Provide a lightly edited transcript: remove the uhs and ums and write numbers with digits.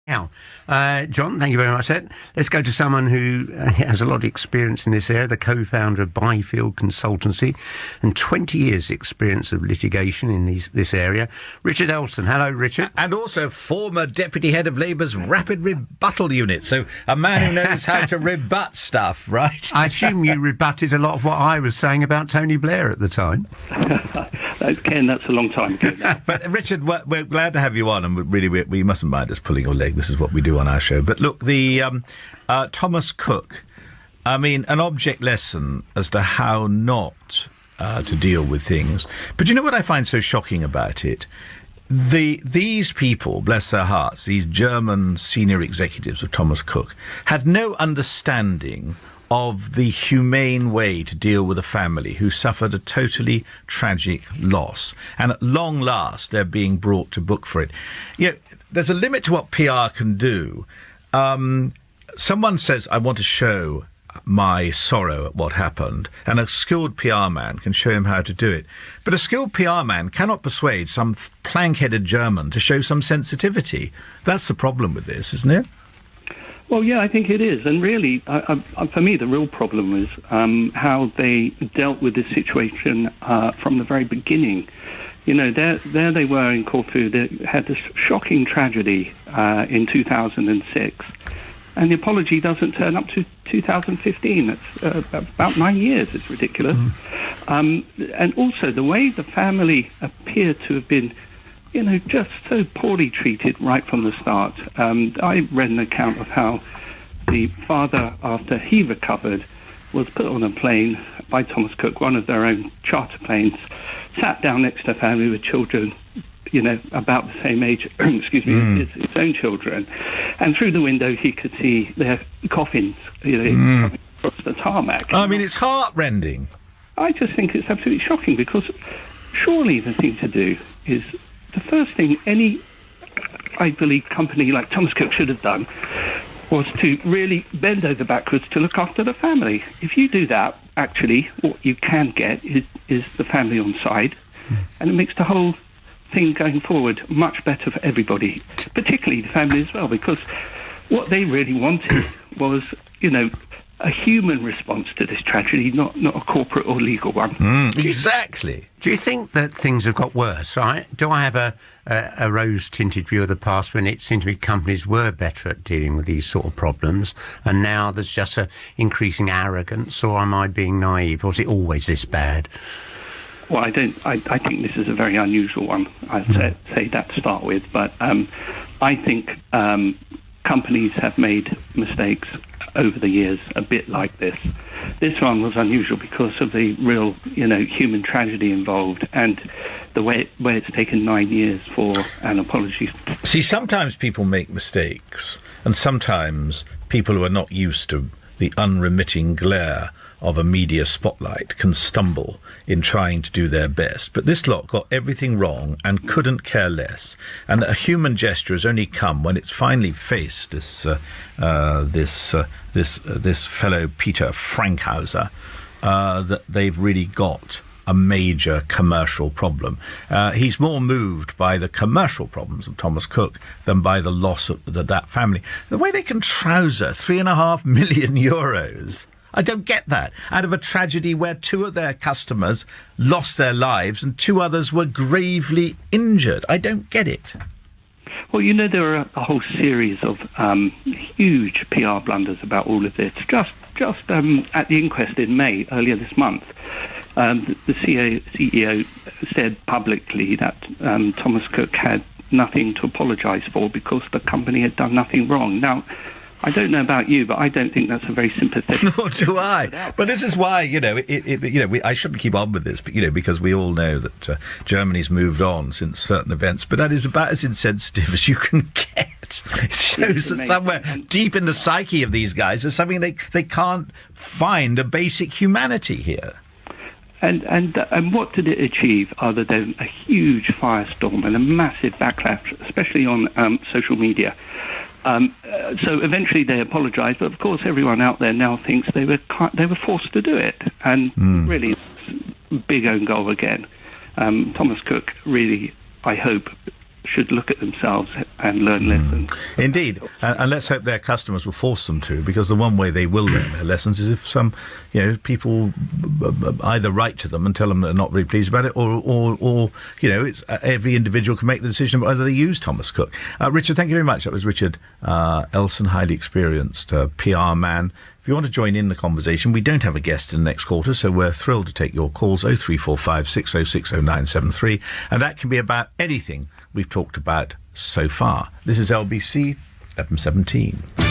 Now, John, thank you very much. Let's go to someone who has a lot of experience in this area, the co-founder of Byfield Consultancy and 20 years experience of litigation in this area, Richard Elsen. Hello, Richard. And also former deputy head of Labour's Rapid Rebuttal Unit, so a man who knows how to rebut stuff, right? I assume you rebutted a lot of what I was saying about Tony Blair at the time. Ken, that's a long time ago now. But Richard, we're glad to have you on, and we mustn't mind us pulling your leg. This is what we do on our show. But look, the Thomas Cook, I mean, an object lesson as to how not to deal with things. But you know what I find so shocking about it? These people, bless their hearts, these German senior executives of Thomas Cook, had no understanding of the humane way to deal with a family who suffered a totally tragic loss. And at long last, they're being brought to book for it. You know, there's a limit to what PR can do. Someone says, I want to show my sorrow at what happened, and a skilled PR man can show him how to do it. But a skilled PR man cannot persuade some plank-headed German to show some sensitivity. That's the problem with this, isn't it? Well, yeah, I think it is. And really, for me, the real problem was how they dealt with this situation from the very beginning. You know, there they were in Corfu. They had this shocking tragedy in 2006. And the apology doesn't turn up to 2015. It's about 9 years. It's ridiculous. And also, the way the family appeared to have been, you know, just so poorly treated right from the start. I read an account of how the father, after he recovered, was put on a plane by Thomas Cook, one of their own charter planes, sat down next to a family with children, you know, about the same age, excuse me, as his own children. And through the window, he could see their coffins, you know, coming across the tarmac. I mean, it's heart-rending. I just think it's absolutely shocking, because surely the thing to do is, the first thing any, I believe, company like Thomas Cook should have done was to really bend over backwards to look after the family. If you do that, actually, what you can get is the family on side, and it makes the whole thing going forward much better for everybody, particularly the family as well, because what they really wanted was, you know, a human response to this tragedy, not a corporate or legal one. Exactly. Do you think that things have got worse? Do I have a rose-tinted view of the past when it seemed to be companies were better at dealing with these sort of problems, and now there's just an increasing arrogance, or am I being naive, or is it always this bad? Well, I think this is a very unusual one. I'd say that to start with, but I think companies have made mistakes over the years, a bit like this. This one was unusual because of the real, you know, human tragedy involved, and the way it's taken 9 years for an apology. See, sometimes people make mistakes, and sometimes people who are not used to the unremitting glare of a media spotlight can stumble in trying to do their best. But this lot got everything wrong and couldn't care less. And a human gesture has only come when it's finally faced this fellow Peter Frankhauser, that they've really got a major commercial problem. He's more moved by the commercial problems of Thomas Cook than by the loss of that family. The way they can trouser €3.5 million, I don't get that. Out of a tragedy where 2 of their customers lost their lives and 2 others were gravely injured. I don't get it. Well, you know, there are a whole series of huge PR blunders about all of this. Just at the inquest in May, earlier this month, the CEO said publicly that Thomas Cook had nothing to apologise for because the company had done nothing wrong. Now, I don't know about you, but I don't think that's a very sympathetic... Nor do I. But this is why, you know, I shouldn't keep on with this, but, you know, because we all know that Germany's moved on since certain events, but that is about as insensitive as you can get. It shows that somewhere deep in the psyche of these guys there's something they can't find a basic humanity here. And what did it achieve other than a huge firestorm and a massive backlash, especially on social media? So eventually they apologised, but of course everyone out there now thinks they were forced to do it, and really big own goal again. Thomas Cook really, I hope, should look at themselves and learn lessons. Indeed, and let's hope their customers will force them to, because the one way they will learn their lessons is if some, people either write to them and tell them they're not very pleased about it, or it's every individual can make the decision about whether they use Thomas Cook. Richard, thank you very much. That was Richard Elsen, highly experienced PR man. If you want to join in the conversation, we don't have a guest in the next quarter, so we're thrilled to take your calls, 0345 606 0973, and that can be about anything we've talked about so far. This is LBC 1117.